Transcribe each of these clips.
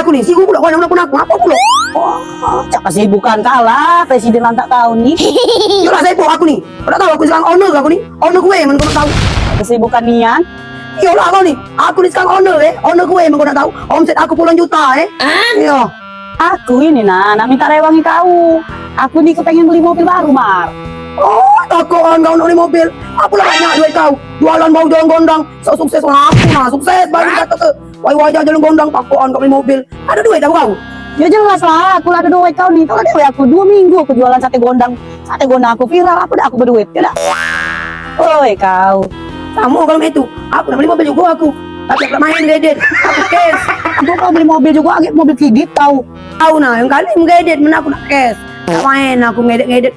aku nih, sibuk pula, kau aku apa pula? Cak kesibukan kalah, presiden tak tahu nih. Yolah sibuk aku nih, kau tak tahu aku sekarang owner aku nih, owner gue emang kau tak tahu. Kesibukan nian. Yolah kau nih, aku nih sekarang owner gue emang kau tak tahu. Omset aku puluhan juta Iya. Aku ini nak minta rewangi kau. Aku nih kepengen beli mobil baru, Mar. Oh, takoan kau nak beli mobil. Aku lah banyak duit kau. Jualan bau jalan gondang. So sukses lah aku nah, sukses baru kata ke. Wajah jalan gondang takoan kau beli mobil. Ada duit aku kau. Ya jelas lah, aku lah ada duit kau nih. Kalau dewe aku 2 minggu aku jualan sate gondang. Sate gondang aku viral, apa dah aku berduit, ya dah. Oi kau. Kamu kalau itu, aku nak beli mobil juga aku. Tapi aku main kredit. Aku cash. Aku kau beli mobil juga, agak mobil kredit tau. Tahu nah, yang kali mengedit, mana aku nak cash. Tak main aku ngedit.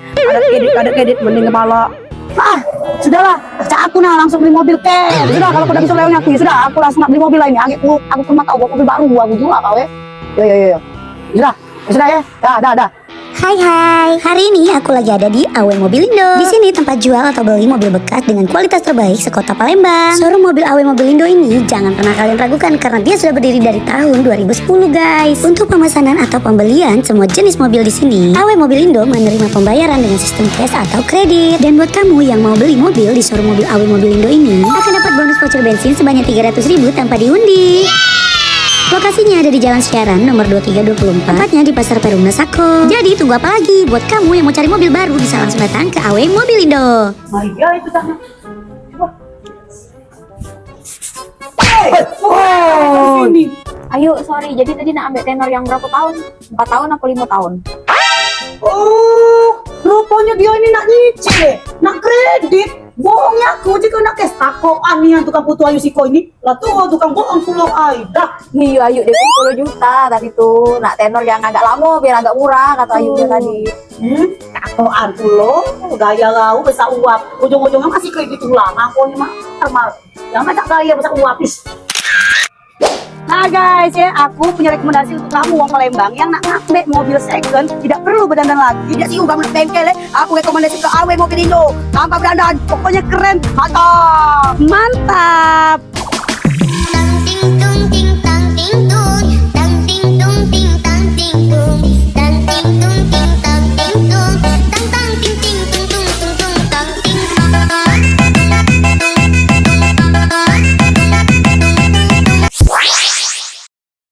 Ada kredit mending kepala. Sudahlah, cak aku nah langsung beli mobil cash. Sudah kalau kau dah bisa lewat aku, sudah aku langsung nak beli mobil lain. Aku cuma tahu mobil baru, aku juga kau Yo. Sudah ya. Dah. Hai, hari ini aku lagi ada di Awe Mobilindo. Di sini tempat jual atau beli mobil bekas dengan kualitas terbaik sekota Palembang. Showroom mobil Awe Mobilindo ini jangan pernah kalian ragukan karena dia sudah berdiri dari tahun 2010 guys. Untuk pemesanan atau pembelian semua jenis mobil di sini, Awe Mobilindo menerima pembayaran dengan sistem cash atau kredit. Dan buat kamu yang mau beli mobil di showroom mobil Awe Mobilindo ini akan dapat bonus voucher bensin sebanyak 300.000 tanpa diundi. Lokasinya ada di Jalan Siaran nomor 2324, tempatnya di Pasar Perumna Sako. Jadi tunggu apa lagi? Buat kamu yang mau cari mobil baru bisa langsung datang ke Awe Mobilindo. Maria itu sana. Ayo, sorry. Jadi tadi nak ambil tenor yang berapa tahun? 4 tahun apa 5 tahun? Oh, rupanya dia ini nak nyicil, nak kredit. Bohongnya aku jika nak cash takoan nih yang tukang putu ayu siko ini. Lah tuh tukang bohong pulau ay. Dah. Iya, Ayu, dia 10 juta tadi tuh. Nak tenor yang agak lama biar agak murah kata Ayunya tadi. Takoan pulau, gaya kau besar uap. Ujung-ujungnya masih kredit ulang. Aku ini mah normal. Yang macam gaya besar uapis. Nah guys ya, aku punya rekomendasi untuk kamu orang Palembang yang nak ngambil mobil second tidak perlu berdandan lagi. Tidak sih kamu nak bengkel Aku rekomendasi ke Awe Mobilindo. Tanpa berdandan. Pokoknya keren, mantap.